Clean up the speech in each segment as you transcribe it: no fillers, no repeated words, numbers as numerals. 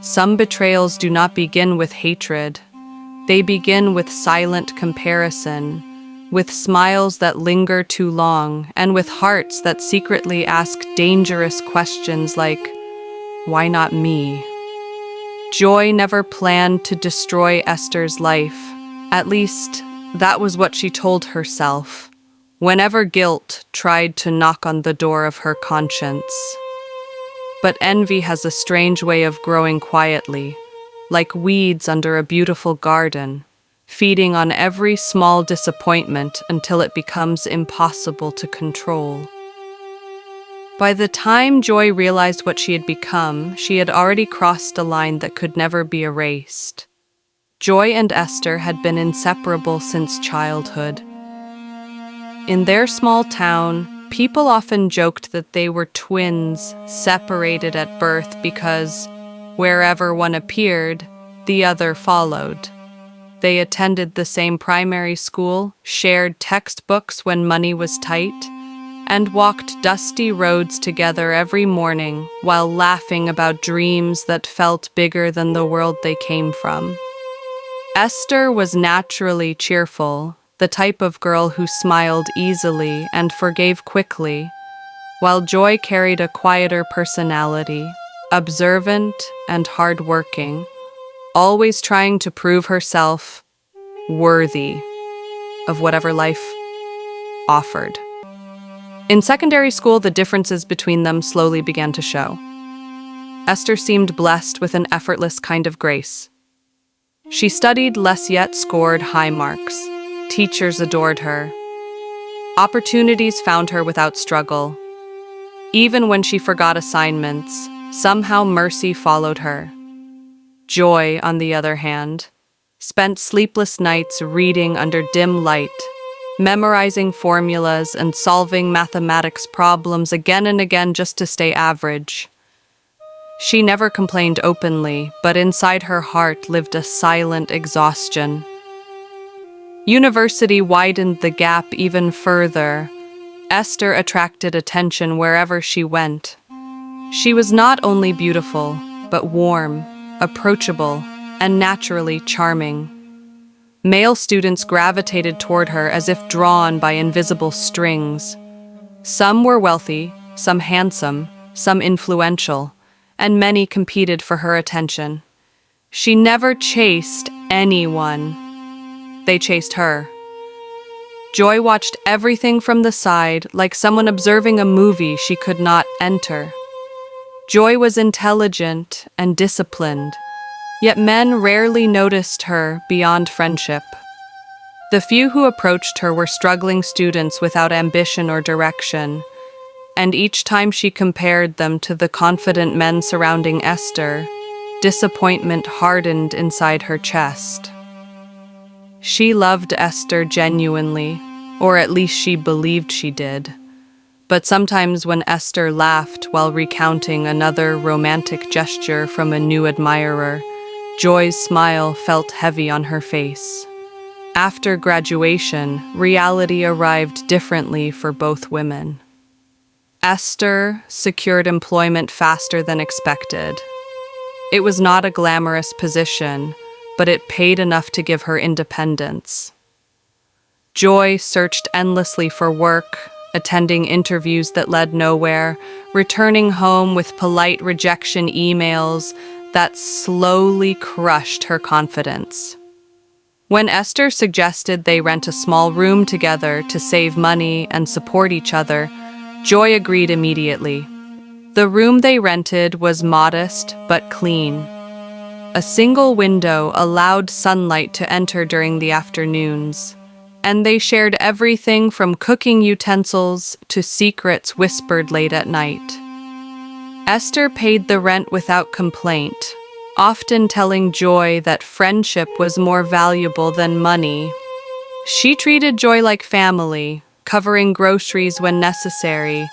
Some betrayals do not begin with hatred. They begin with silent comparison, with smiles that linger too long, and with hearts that secretly ask dangerous questions like, "Why not me?" Joy never planned to destroy Esther's life. At least, that was what she told herself, whenever guilt tried to knock on the door of her conscience. But envy has a strange way of growing quietly, like weeds under a beautiful garden, feeding on every small disappointment until it becomes impossible to control. By the time Joy realized what she had become, she had already crossed a line that could never be erased. Joy and Esther had been inseparable since childhood. In their small town, people often joked that they were twins, separated at birth because wherever one appeared, the other followed. They attended the same primary school, shared textbooks when money was tight, and walked dusty roads together every morning while laughing about dreams that felt bigger than the world they came from. Esther was naturally cheerful, the type of girl who smiled easily and forgave quickly, while Joy carried a quieter personality, observant and hardworking, always trying to prove herself worthy of whatever life offered. In secondary school, the differences between them slowly began to show. Esther seemed blessed with an effortless kind of grace. She studied less yet scored high marks. Teachers adored her. Opportunities found her without struggle. Even when she forgot assignments, somehow mercy followed her. Joy, on the other hand, spent sleepless nights reading under dim light, memorizing formulas and solving mathematics problems again and again just to stay average. She never complained openly, but inside her heart lived a silent exhaustion. University widened the gap even further. Esther attracted attention wherever she went. She was not only beautiful, but warm, approachable, and naturally charming. Male students gravitated toward her as if drawn by invisible strings. Some were wealthy, some handsome, some influential, and many competed for her attention. She never chased anyone. They chased her. Joy watched everything from the side, like someone observing a movie she could not enter. Joy was intelligent and disciplined, yet men rarely noticed her beyond friendship. The few who approached her were struggling students without ambition or direction, and each time she compared them to the confident men surrounding Esther, disappointment hardened inside her chest. She loved Esther genuinely, or at least she believed she did. But sometimes when Esther laughed while recounting another romantic gesture from a new admirer, Joy's smile felt heavy on her face. After graduation, reality arrived differently for both women. Esther secured employment faster than expected. It was not a glamorous position, but it paid enough to give her independence. Joy searched endlessly for work, attending interviews that led nowhere, returning home with polite rejection emails that slowly crushed her confidence. When Esther suggested they rent a small room together to save money and support each other, Joy agreed immediately. The room they rented was modest but clean. A single window allowed sunlight to enter during the afternoons, and they shared everything from cooking utensils to secrets whispered late at night. Esther paid the rent without complaint, often telling Joy that friendship was more valuable than money. She treated Joy like family, covering groceries when necessary,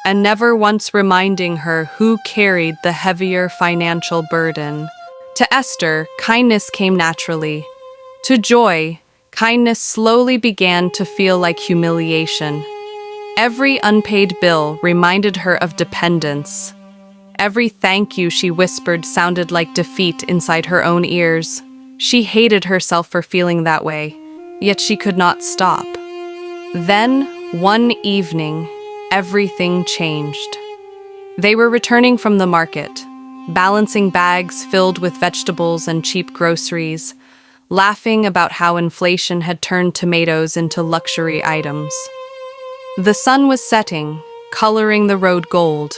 and never once reminding her who carried the heavier financial burden. To Esther, kindness came naturally. To Joy, kindness slowly began to feel like humiliation. Every unpaid bill reminded her of dependence. Every thank you she whispered sounded like defeat inside her own ears. She hated herself for feeling that way, yet she could not stop. Then, one evening, everything changed. They were returning from the market, balancing bags filled with vegetables and cheap groceries, laughing about how inflation had turned tomatoes into luxury items. The sun was setting, coloring the road gold,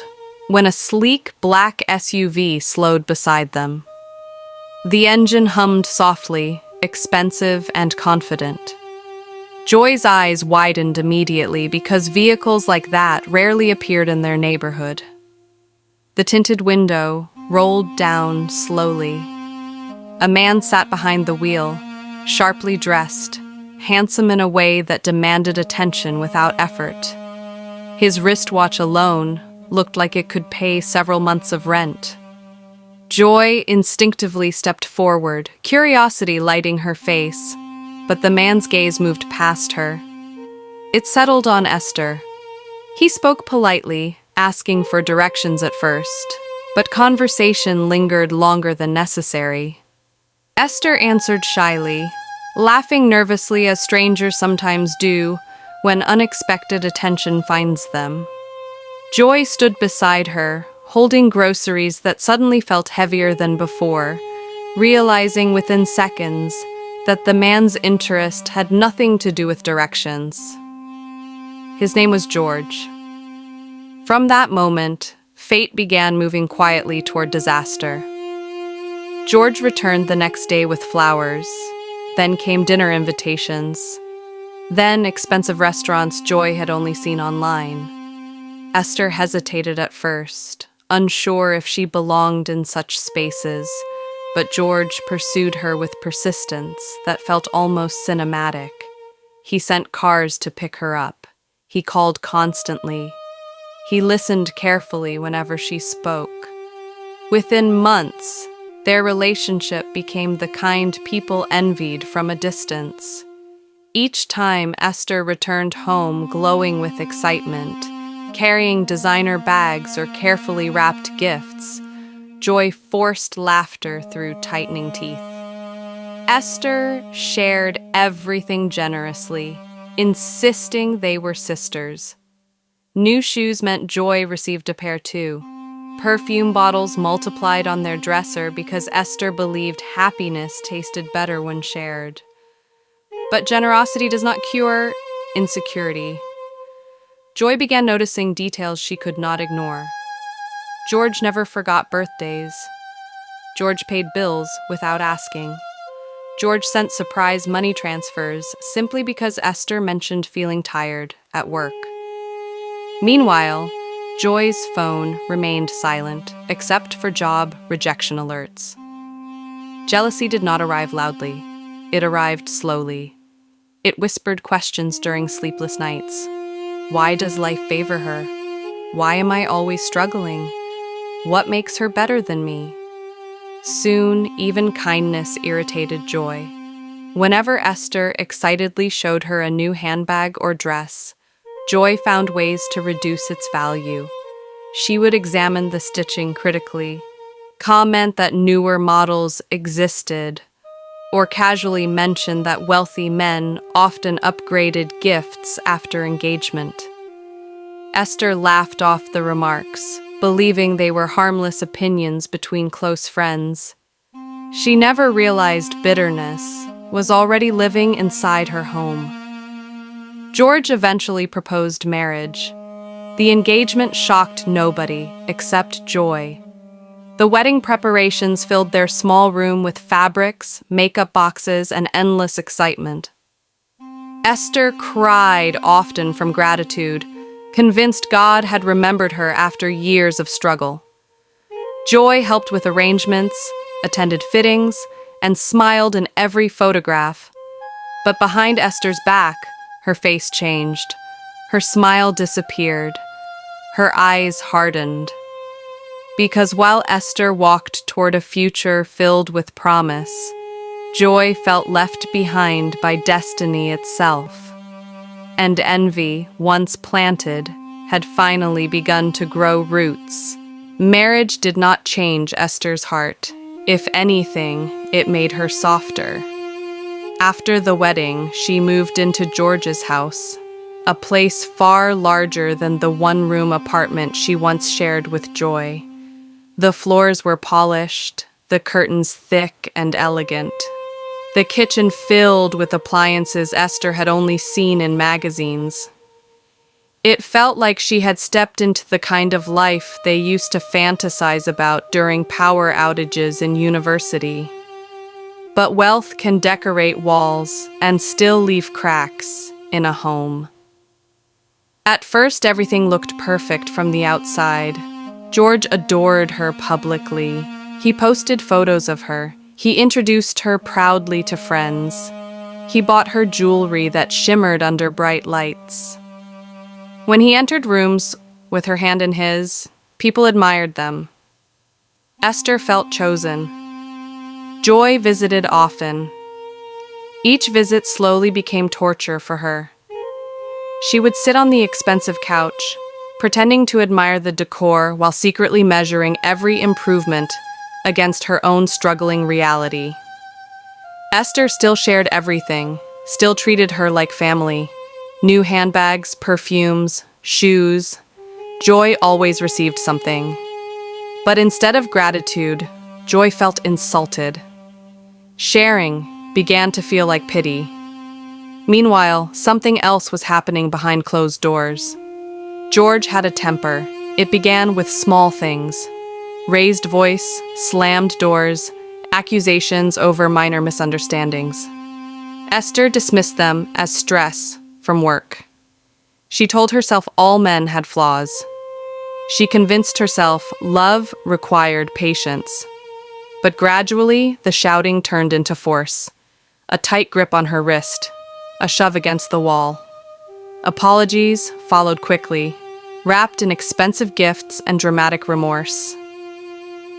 when a sleek black SUV slowed beside them. The engine hummed softly, expensive and confident. Joy's eyes widened immediately because vehicles like that rarely appeared in their neighborhood. The tinted window rolled down slowly. A man sat behind the wheel, sharply dressed, handsome in a way that demanded attention without effort. His wristwatch alone looked like it could pay several months of rent. Joy instinctively stepped forward, curiosity lighting her face, but the man's gaze moved past her. It settled on Esther. He spoke politely, asking for directions at first, but conversation lingered longer than necessary. Esther answered shyly, laughing nervously as strangers sometimes do when unexpected attention finds them. Joy stood beside her, holding groceries that suddenly felt heavier than before, realizing within seconds that the man's interest had nothing to do with directions. His name was George. From that moment, fate began moving quietly toward disaster. George returned the next day with flowers. Then came dinner invitations. Then expensive restaurants Joy had only seen online. Esther hesitated at first, unsure if she belonged in such spaces, but George pursued her with persistence that felt almost cinematic. He sent cars to pick her up. He called constantly. He listened carefully whenever she spoke. Within months, their relationship became the kind people envied from a distance. Each time Esther returned home glowing with excitement, carrying designer bags or carefully wrapped gifts, Joy forced laughter through tightening teeth. Esther shared everything generously, insisting they were sisters. New shoes meant Joy received a pair too. Perfume bottles multiplied on their dresser because Esther believed happiness tasted better when shared. But generosity does not cure insecurity. Joy began noticing details she could not ignore. George never forgot birthdays. George paid bills without asking. George sent surprise money transfers simply because Esther mentioned feeling tired at work. Meanwhile, Joy's phone remained silent, except for job rejection alerts. Jealousy did not arrive loudly. It arrived slowly. It whispered questions during sleepless nights. Why does life favor her? Why am I always struggling? What makes her better than me? Soon, even kindness irritated Joy. Whenever Esther excitedly showed her a new handbag or dress, Joy found ways to reduce its value. She would examine the stitching critically, comment that newer models existed, or casually mention that wealthy men often upgraded gifts after engagement. Esther laughed off the remarks, believing they were harmless opinions between close friends. She never realized bitterness was already living inside her home. George eventually proposed marriage. The engagement shocked nobody except Joy. The wedding preparations filled their small room with fabrics, makeup boxes, and endless excitement. Esther cried often from gratitude, convinced God had remembered her after years of struggle. Joy helped with arrangements, attended fittings, and smiled in every photograph. But behind Esther's back, her face changed. Her smile disappeared. Her eyes hardened. Because while Esther walked toward a future filled with promise, Joy felt left behind by destiny itself. And envy, once planted, had finally begun to grow roots. Marriage did not change Esther's heart. If anything, it made her softer. After the wedding, she moved into George's house, a place far larger than the one-room apartment she once shared with Joy. The floors were polished, the curtains thick and elegant, the kitchen filled with appliances Esther had only seen in magazines. It felt like she had stepped into the kind of life they used to fantasize about during power outages in university. But wealth can decorate walls and still leave cracks in a home. At first, everything looked perfect from the outside. George adored her publicly. He posted photos of her. He introduced her proudly to friends. He bought her jewelry that shimmered under bright lights. When he entered rooms with her hand in his, people admired them. Esther felt chosen. Joy visited often. Each visit slowly became torture for her. She would sit on the expensive couch, pretending to admire the decor while secretly measuring every improvement against her own struggling reality. Esther still shared everything, still treated her like family. New handbags, perfumes, shoes. Joy always received something. But instead of gratitude, Joy felt insulted. Sharing began to feel like pity. Meanwhile, something else was happening behind closed doors. George had a temper. It began with small things. Raised voice, slammed doors, accusations over minor misunderstandings. Esther dismissed them as stress from work. She told herself all men had flaws. She convinced herself love required patience. But gradually, the shouting turned into force. A tight grip on her wrist, a shove against the wall. Apologies followed quickly, wrapped in expensive gifts and dramatic remorse.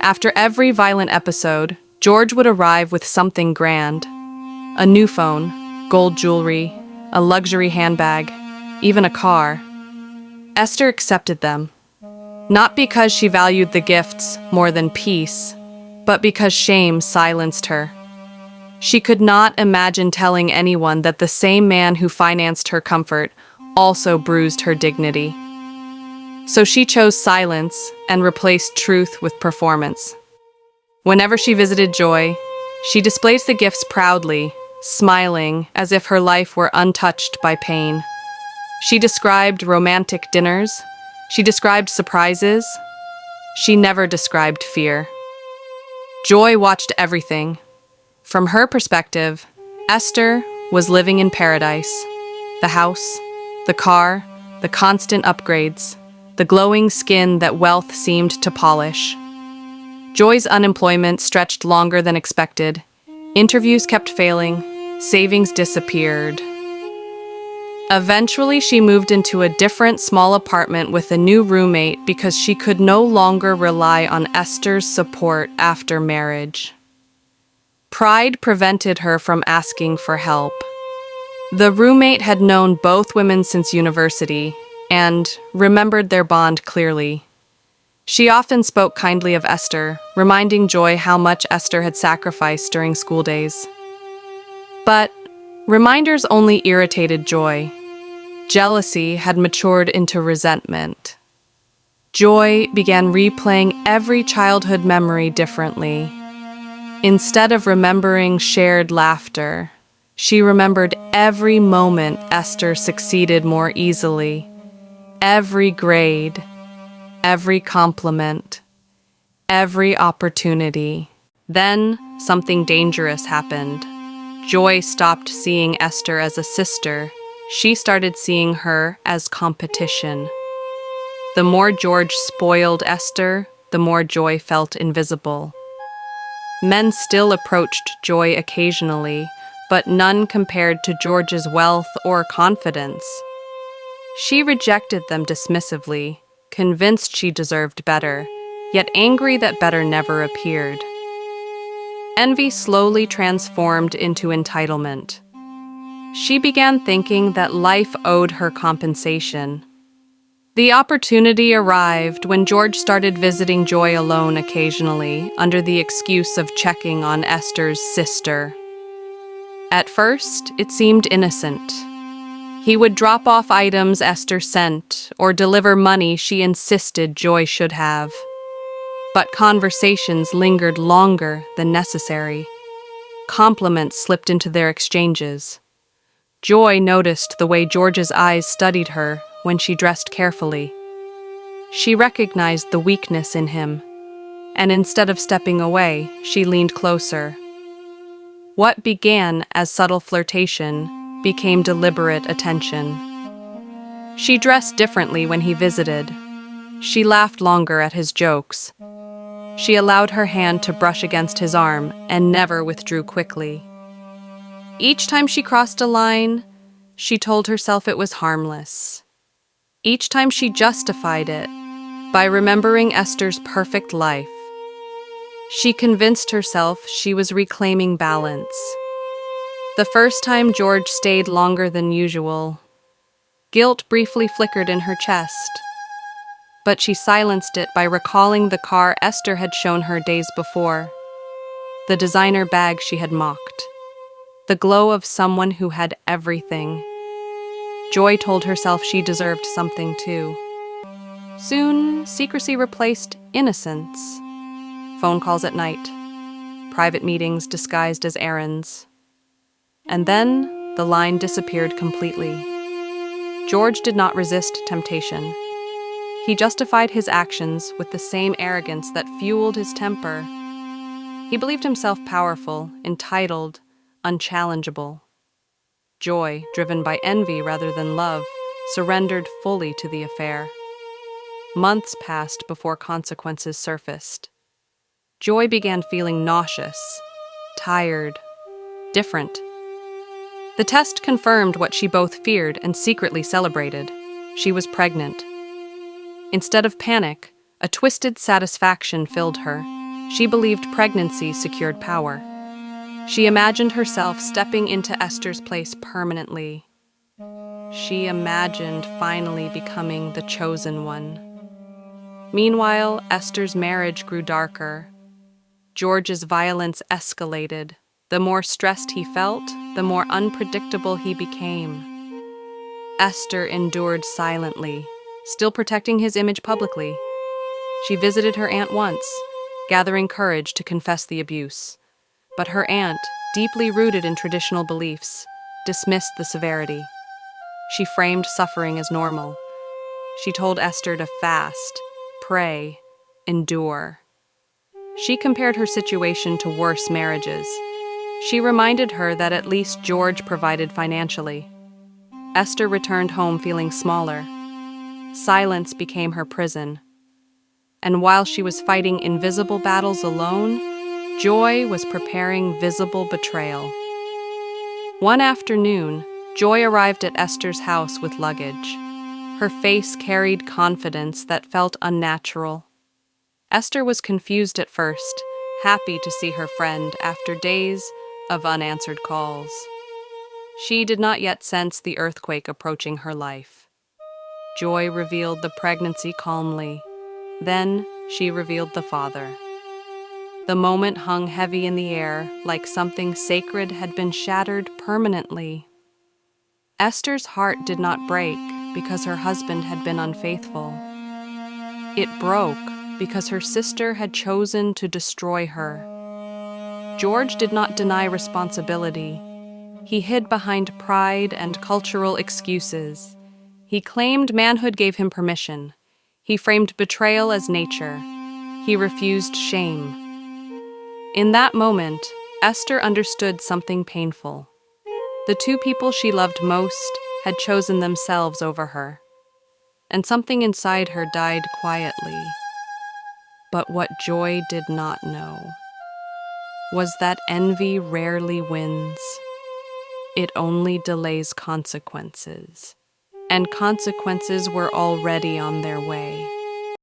After every violent episode, George would arrive with something grand. A new phone, gold jewelry, a luxury handbag, even a car. Esther accepted them, not because she valued the gifts more than peace, but because shame silenced her. She could not imagine telling anyone that the same man who financed her comfort also bruised her dignity. So she chose silence and replaced truth with performance. Whenever she visited Joy, she displays the gifts proudly, smiling as if her life were untouched by pain. She described romantic dinners. She described surprises. She never described fear. Joy watched everything. From her perspective, Esther was living in paradise. The house, the car, the constant upgrades, the glowing skin that wealth seemed to polish. Joy's unemployment stretched longer than expected. Interviews kept failing. Savings disappeared. Eventually, she moved into a different small apartment with a new roommate because she could no longer rely on Esther's support after marriage. Pride prevented her from asking for help. The roommate had known both women since university and remembered their bond clearly. She often spoke kindly of Esther, reminding Joy how much Esther had sacrificed during school days. But reminders only irritated Joy. Jealousy had matured into resentment. Joy began replaying every childhood memory differently. Instead of remembering shared laughter, she remembered every moment Esther succeeded more easily, every grade, every compliment, every opportunity. Then something dangerous happened. Joy stopped seeing Esther as a sister. She started seeing her as competition. The more George spoiled Esther, the more Joy felt invisible. Men still approached Joy occasionally, but none compared to George's wealth or confidence. She rejected them dismissively, convinced she deserved better, yet angry that better never appeared. Envy slowly transformed into entitlement. She began thinking that life owed her compensation. The opportunity arrived when George started visiting Joy alone occasionally, under the excuse of checking on Esther's sister. At first, it seemed innocent. He would drop off items Esther sent, or deliver money she insisted Joy should have. But conversations lingered longer than necessary. Compliments slipped into their exchanges. Joy noticed the way George's eyes studied her when she dressed carefully. She recognized the weakness in him, and instead of stepping away, she leaned closer. What began as subtle flirtation became deliberate attention. She dressed differently when he visited. She laughed longer at his jokes. She allowed her hand to brush against his arm and never withdrew quickly. Each time she crossed a line, she told herself it was harmless. Each time she justified it by remembering Esther's perfect life. She convinced herself she was reclaiming balance. The first time George stayed longer than usual, guilt briefly flickered in her chest. But she silenced it by recalling the car Esther had shown her days before, the designer bag she had mocked, the glow of someone who had everything. Joy told herself she deserved something too. Soon, secrecy replaced innocence. Phone calls at night, private meetings disguised as errands. And then, the line disappeared completely. George did not resist temptation. He justified his actions with the same arrogance that fueled his temper. He believed himself powerful, entitled, unchallengeable. Joy, driven by envy rather than love, surrendered fully to the affair. Months passed before consequences surfaced. Joy began feeling nauseous, tired, different. The test confirmed what she both feared and secretly celebrated. She was pregnant. Instead of panic, a twisted satisfaction filled her. She believed pregnancy secured power. She imagined herself stepping into Esther's place permanently. She imagined finally becoming the chosen one. Meanwhile, Esther's marriage grew darker. George's violence escalated. The more stressed he felt, the more unpredictable he became. Esther endured silently, still protecting his image publicly. She visited her aunt once, gathering courage to confess the abuse. But her aunt, deeply rooted in traditional beliefs, dismissed the severity. She framed suffering as normal. She told Esther to fast, pray, endure. She compared her situation to worse marriages. She reminded her that at least George provided financially. Esther returned home feeling smaller. Silence became her prison. And while she was fighting invisible battles alone, Joy was preparing visible betrayal. One afternoon, Joy arrived at Esther's house with luggage. Her face carried confidence that felt unnatural. Esther was confused at first, happy to see her friend after days of unanswered calls. She did not yet sense the earthquake approaching her life. Joy revealed the pregnancy calmly. Then she revealed the father. The moment hung heavy in the air, like something sacred had been shattered permanently. Esther's heart did not break because her husband had been unfaithful. It broke because her sister had chosen to destroy her. George did not deny responsibility. He hid behind pride and cultural excuses. He claimed manhood gave him permission. He framed betrayal as nature. He refused shame. In that moment, Esther understood something painful. The two people she loved most had chosen themselves over her, and something inside her died quietly. But what Joy did not know was that envy rarely wins. It only delays consequences, and consequences were already on their way.